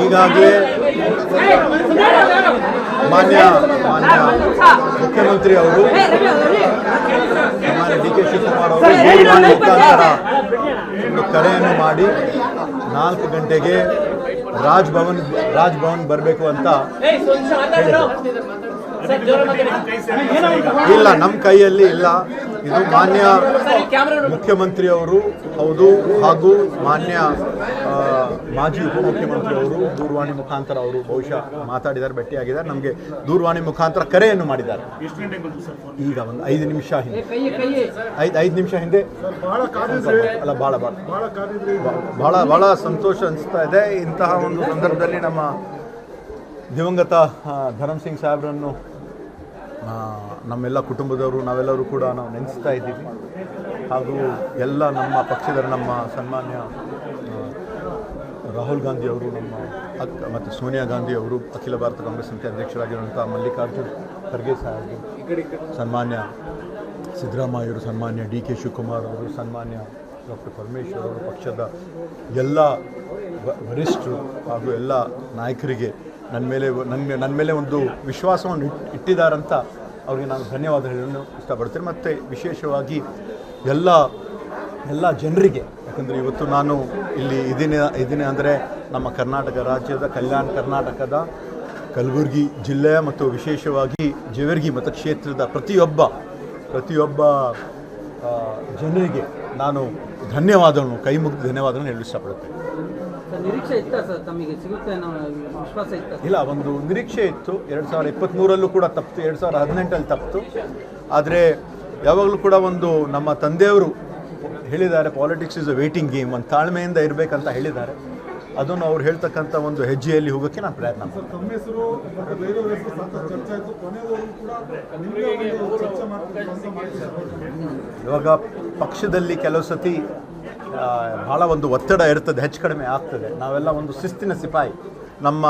ಈಗಾಗಲೇ ಮಾನ್ಯ ಮುಖ್ಯಮಂತ್ರಿ ಅವರು ಮಾನ್ಯ ಡಿ ಕೆ ಶಿವಕುಮಾರ್ ಅವರು ದೂರವಾಣಿ ಮುಖಾಂತರ ಒಂದು ಕರೆಯನ್ನು ಮಾಡಿ 4 ಗಂಟೆಗೆ ರಾಜ್ಭವನ್ ಬರಬೇಕು ಅಂತ ಇಲ್ಲ, ನಮ್ಮ ಕೈಯಲ್ಲಿ ಇಲ್ಲ. ಇದು ಮಾನ್ಯ ಮುಖ್ಯಮಂತ್ರಿಯವರು ಹೌದು, ಹಾಗೂ ಮಾನ್ಯ ಮಾಜಿ ಉಪಮುಖ್ಯಮಂತ್ರಿ ಅವರು ದೂರವಾಣಿ ಮುಖಾಂತರ ಅವರು ಬಹುಶಃ ಮಾತಾಡಿದ್ದಾರೆ, ಭೇಟಿಯಾಗಿದ್ದಾರೆ. ನಮಗೆ ದೂರವಾಣಿ ಮುಖಾಂತರ ಕರೆಯನ್ನು ಮಾಡಿದ್ದಾರೆ. ಈಗ ಒಂದು 5 ನಿಮಿಷ ಹಿಂದೆ 5 ನಿಮಿಷ ಹಿಂದೆ ಅಲ್ಲ, ಬಹಳ ಸಂತೋಷ ಅನಿಸ್ತಾ ಇದೆ. ಇಂತಹ ಒಂದು ಸಂದರ್ಭದಲ್ಲಿ ನಮ್ಮ ದಿವಂಗತ ಧರಮ್ ಸಿಂಗ್ ಸಾಹೇಬ್ರನ್ನು ನಮ್ಮೆಲ್ಲ ಕುಟುಂಬದವರು ನಾವೆಲ್ಲರೂ ಕೂಡ ನಾವು ನೆನೆಸ್ತಾ ಇದ್ದೀವಿ. ಹಾಗೂ ಎಲ್ಲ ನಮ್ಮ ಪಕ್ಷದ ನಮ್ಮ ಸನ್ಮಾನ್ಯ ರಾಹುಲ್ ಗಾಂಧಿ ಅವರು, ನಮ್ಮ ಮತ್ತು ಸೋನಿಯಾ ಗಾಂಧಿ ಅವರು, ಅಖಿಲ ಭಾರತ ಕಾಂಗ್ರೆಸ್ ಸಮಿತಿ ಅಧ್ಯಕ್ಷರಾಗಿರುವಂಥ ಮಲ್ಲಿಕಾರ್ಜುನ್ ಖರ್ಗೆ ಸಾಹೇಬರು, ಸನ್ಮಾನ್ಯ ಸಿದ್ದರಾಮಯ್ಯವರು, ಸನ್ಮಾನ್ಯ ಡಿ ಕೆ ಶಿವಕುಮಾರ್ ಅವರು, ಸನ್ಮಾನ್ಯ ಡಾಕ್ಟರ್ ಪರಮೇಶ್ವರ್ ಅವರು, ಪಕ್ಷದ ಎಲ್ಲ ವರಿಷ್ಠರು ಹಾಗೂ ಎಲ್ಲ ನಾಯಕರಿಗೆ ನನ್ನ ಮೇಲೆ ಒಂದು ವಿಶ್ವಾಸವನ್ನು ಇಟ್ಟಿದ್ದಾರಂತ ಅವ್ರಿಗೆ ನಾನು ಧನ್ಯವಾದ ಹೇಳಲು ಇಷ್ಟಪಡ್ತೇನೆ. ಮತ್ತು ವಿಶೇಷವಾಗಿ ಎಲ್ಲ ಜನರಿಗೆ, ಯಾಕಂದರೆ ಇವತ್ತು ನಾನು ಇಲ್ಲಿ ಇದ್ದೀನಿ ಅಂದರೆ ನಮ್ಮ ಕರ್ನಾಟಕ ರಾಜ್ಯದ ಕಲ್ಯಾಣ ಕರ್ನಾಟಕದ ಕಲಬುರಗಿ ಜಿಲ್ಲೆಯ ಮತ್ತು ವಿಶೇಷವಾಗಿ ಜೇವರ್ಗಿ ಮತಕ್ಷೇತ್ರದ ಪ್ರತಿಯೊಬ್ಬ ಜನರಿಗೆ ನಾನು ಕೈ ಮುಗಿದು ಧನ್ಯವಾದಗಳನ್ನು ಹೇಳಲು ಇಷ್ಟಪಡುತ್ತೇನೆ. ನಿರೀಕ್ಷೆ ಇತ್ತ ಸರ್, ತಮಗೆ ಸಿಗುತ್ತೆ ಅನ್ನೋ ವಿಶ್ವಾಸ ಇತ್ತ? ಇಲ್ಲ, ಒಂದು ನಿರೀಕ್ಷೆ ಇತ್ತು. 2023 ಕೂಡ ತಪ್ಪಿತು, 2018 ತಪ್ಪಿತು. ಆದರೆ ಯಾವಾಗಲೂ ಕೂಡ ಒಂದು ನಮ್ಮ ತಂದೆಯವರು ಹೇಳಿದ್ದಾರೆ, politics is a waiting game, ಒಂದು ತಾಳ್ಮೆಯಿಂದ ಇರಬೇಕಂತ ಹೇಳಿದ್ದಾರೆ. ಅದನ್ನು ಅವ್ರು ಹೇಳ್ತಕ್ಕಂಥ ಒಂದು ಹೆಜ್ಜೆಯಲ್ಲಿ ಹೋಗೋಕ್ಕೆ ನಾನು ಪ್ರಯತ್ನ ಮಾಡ್ತೀನಿ. ಇವಾಗ ಪಕ್ಷದಲ್ಲಿ ಕೆಲವು ಸತಿ ಭಾಳ ಒಂದು ಒತ್ತಡ ಇರ್ತದೆ, ಹೆಚ್ಚು ಕಡಿಮೆ ಆಗ್ತದೆ. ನಾವೆಲ್ಲ ಒಂದು ಶಿಸ್ತಿನ ಸಿಪಾಯಿ. ನಮ್ಮ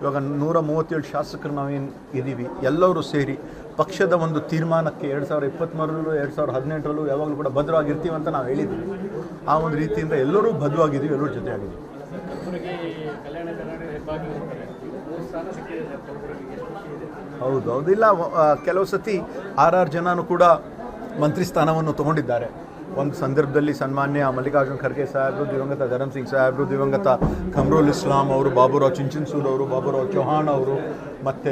ಇವಾಗ 137 ಶಾಸಕರು ನಾವೇನು ಇದ್ದೀವಿ, ಎಲ್ಲರೂ ಸೇರಿ ಪಕ್ಷದ ಒಂದು ತೀರ್ಮಾನಕ್ಕೆ 2023 2018 ಯಾವಾಗಲೂ ಕೂಡ ಭದ್ರವಾಗಿರ್ತೀವಿ ಅಂತ ನಾವು ಹೇಳಿದ್ದೀವಿ. ಆ ಒಂದು ರೀತಿಯಿಂದ ಎಲ್ಲರೂ ಭದ್ರವಾಗಿದ್ದೀವಿ, ಎಲ್ಲರೂ ಜೊತೆಯಾಗಿದ್ದೀವಿ. ಹೌದು, ಇಲ್ಲ, ಕೆಲವು ಸತಿ 6 ಜನನೂ ಕೂಡ ಮಂತ್ರಿ ಸ್ಥಾನವನ್ನು ತಗೊಂಡಿದ್ದಾರೆ. ಒಂದು ಸಂದರ್ಭದಲ್ಲಿ ಸನ್ಮಾನ್ಯ ಮಲ್ಲಿಕಾರ್ಜುನ್ ಖರ್ಗೆ ಸಾಹೇಬರು, ದಿವಂಗತ ಧರಮ್ ಸಿಂಗ್ ಸಾಹೇಬರು, ದಿವಂಗತ ಖಮ್ರುಲ್ ಇಸ್ಲಾಂ ಅವರು, ಬಾಬುರಾವ್ ಚಿಂಚಿನ್ಸೂರ್ ಅವರು, ಬಾಬುರಾವ್ ಚೌಹಾಣ್ ಅವರು, ಮತ್ತು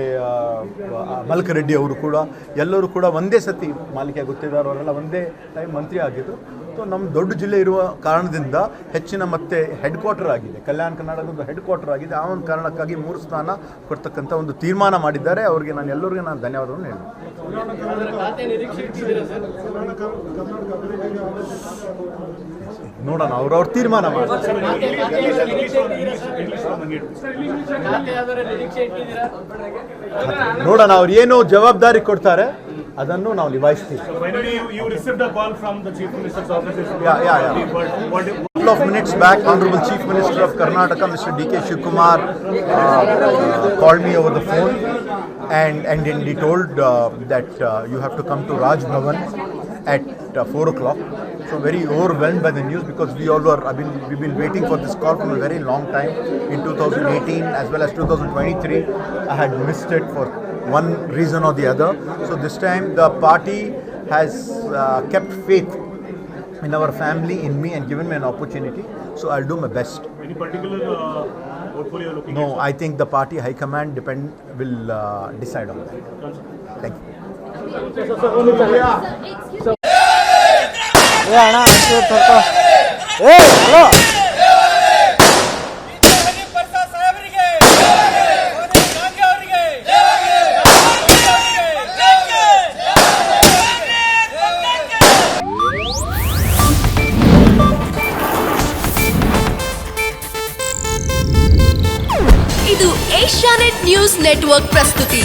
ಮಲ್ಕ ರೆಡ್ಡಿ ಅವರು ಕೂಡ ಎಲ್ಲರೂ ಕೂಡ ಒಂದೇ ಸತಿ ಮಾಲಿಕೆ ಗೊತ್ತಿದ್ದಾರೆ. ಅವರೆಲ್ಲ ಒಂದೇ ಟೈಮ್ ಮಂತ್ರಿ ಆಗಿದ್ದರು. ಸೊ ನಮ್ಮ ದೊಡ್ಡ ಜಿಲ್ಲೆ ಇರುವ ಕಾರಣದಿಂದ ಹೆಚ್ಚಿನ ಮತ್ತೆ ಹೆಡ್ ಕ್ವಾರ್ಟರ್ ಆಗಿದೆ, ಕಲ್ಯಾಣ ಕರ್ನಾಟಕದ ಹೆಡ್ ಕ್ವಾರ್ಟರ್ ಆಗಿದೆ. ಆ ಒಂದು ಕಾರಣಕ್ಕಾಗಿ 3 ಸ್ಥಾನ ಕೊಡ್ತಕ್ಕಂಥ ಒಂದು ತೀರ್ಮಾನ ಮಾಡಿದ್ದಾರೆ. ಅವರಿಗೆ ಎಲ್ಲರಿಗೂ ನಾನು ಧನ್ಯವಾದವನ್ನು ಹೇಳ್ತೀನಿ. ನೋಡೋಣ, ಅವ್ರವ್ರ ತೀರ್ಮಾನ ಮಾಡ್ತಾರೆ. ನೋಡೋಣ, ಅವ್ರು ಏನು ಜವಾಬ್ದಾರಿ ಕೊಡ್ತಾರೆ ಅದನ್ನು ನಾವು ನಿಭಾಯಿಸ್ತೀವಿ. Couple of minutes back, Honorable Chief Minister of Karnataka, Mr. D.K. Shivakumar, called me over the phone and he told that you have to come to Raj Bhavan at 4 o'clock. So very overwhelmed by the news, because we've been waiting for this call from a very long time. In 2018 as well as 2023, I had missed it for one reason or the other. So this time the party has kept faith in our family, in me, and given me an opportunity. So I'll do my best. Any particular portfolio you're looking No, at? I think the party high command will decide on that. Thank you. Hello. ಇದು Asianet news network ಪ್ರಸ್ತುತಿ.